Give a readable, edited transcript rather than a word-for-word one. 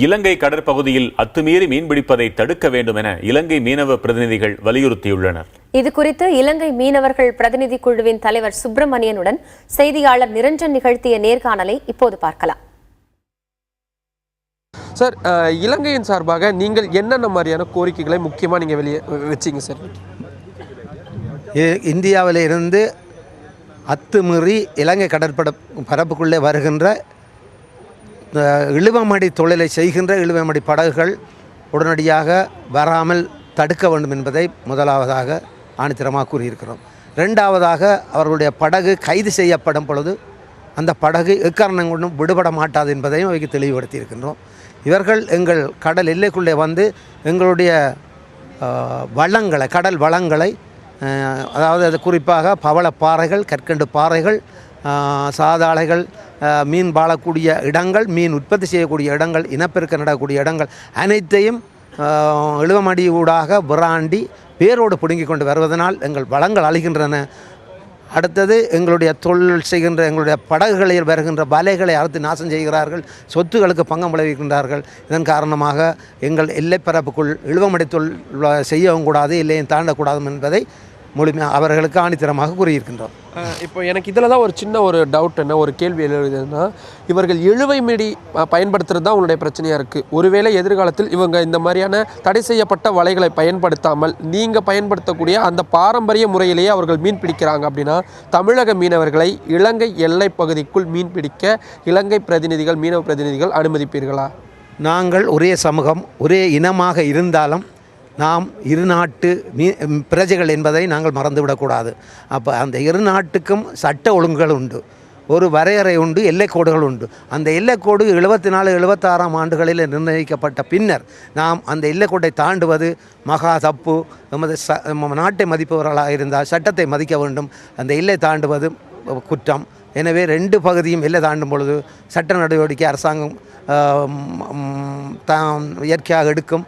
இலங்கை கடற்பகுதியில் அத்துமீறி மீன்பிடிப்பதை தடுக்க வேண்டும் என இலங்கை மீனவ பிரதிநிதிகள் வலியுறுத்தியுள்ளனர். இதுகுறித்து இலங்கை மீனவர்கள் பிரதிநிதி குழுவின் தலைவர் சுப்பிரமணியனுடன் செய்தியாளர் நிரஞ்சன் நிகழ்த்திய நேர்காணலை இப்போது பார்க்கலாம். சார், இலங்கையின் சார்பாக நீங்கள் என்னென்ன மாதிரியான கோரிக்கைகளை முக்கியமாக நீங்கள் வெளியே வச்சிங்க சார்? இந்தியாவில் இருந்து அத்துமீறி இலங்கை பரப்புக்குள்ளே வருகின்ற இழுவமடி தொழிலை செய்கின்ற இழுவமடி படகுகள் உடனடியாக வராமல் தடுக்க வேண்டும் என்பதை முதலாவதாக ஆணித்தரமாக கூறியிருக்கிறோம். ரெண்டாவதாக அவர்களுடைய படகு கைது செய்யப்படும் பொழுது அந்த படகு எக்காரணம் கொண்டும் விடுபட மாட்டாது என்பதையும் அவைக்கு தெளிவுபடுத்தியிருக்கின்றோம். இவர்கள் எங்கள் கடல் எல்லைக்குள்ளே வந்து எங்களுடைய வளங்களை, கடல் வளங்களை, அதாவது அது குறிப்பாக பவளப்பாறைகள், கற்கண்டு பாறைகள், சாதாளைகள், மீன் வாழக்கூடிய இடங்கள், மீன் உற்பத்தி செய்யக்கூடிய இடங்கள், இனப்பெருக்கம் நடக்கக்கூடிய இடங்கள் அனைத்தையும் இழுவமடி ஊடாக விராண்டி வேரோடு பிடுங்கி கொண்டு வருவதனால் எங்கள் வளங்கள் அழிகின்றன. அடுத்தது எங்களுடைய தொழில் செய்கின்ற எங்களுடைய படகுகளில் வருகின்ற வலைகளை அறுத்து நாசம் செய்கிறார்கள், சொத்துக்களுக்கு பங்கம் விளைவிக்கின்றார்கள். இதன் காரணமாக எங்கள் எல்லைப்பரப்புக்குள் இழுவமடி தொழில் செய்யவும் கூடாது, எல்லையும் தாண்டக்கூடாது என்பதை முழுமையாக அவர்களுக்கு ஆணித்தரமாக கூறியிருக்கின்றோம். இப்போ எனக்கு இதில் தான் ஒரு சின்ன ஒரு டவுட், என்ன ஒரு கேள்வி எழுதுன்னா, இவர்கள் இழுவைமடி பயன்படுத்துகிறது தான் உங்களுடைய பிரச்சனையாக இருக்குது. ஒருவேளை எதிர்காலத்தில் இவங்க இந்த மாதிரியான தடை செய்யப்பட்ட வலைகளை பயன்படுத்தாமல் நீங்கள் பயன்படுத்தக்கூடிய அந்த பாரம்பரிய முறையிலேயே அவர்கள் மீன் பிடிக்கிறாங்க அப்படின்னா, தமிழக மீனவர்களை இலங்கை எல்லை பகுதிக்குள் மீன் பிடிக்க இலங்கை பிரதிநிதிகள், மீனவ பிரதிநிதிகள் அனுமதிப்பீர்களா? நாங்கள் ஒரே சமூகம், ஒரே இனமாக இருந்தாலும் நாம் இரு நாட்டு பிரஜைகள் என்பதை நாங்கள் மறந்துவிடக்கூடாது. அப்போ அந்த இரு நாட்டுக்கும் சட்ட ஒழுங்குகள் உண்டு, ஒரு வரையறை உண்டு, எல்லைக்கோடுகள் உண்டு. அந்த எல்லைக்கோடு 74, 76ஆம் ஆண்டுகளில் நிர்ணயிக்கப்பட்ட பின்னர் நாம் அந்த எல்லைக்கோட்டை தாண்டுவது மகா தப்பு. நமது நாட்டை மதிப்பவர்களாக இருந்தால் சட்டத்தை மதிக்க வேண்டும். அந்த எல்லை தாண்டுவது குற்றம். எனவே ரெண்டு பகுதியும் எல்லை தாண்டும் பொழுது சட்ட நடவடிக்கை அரசாங்கம் இயற்கையாக எடுக்கும்.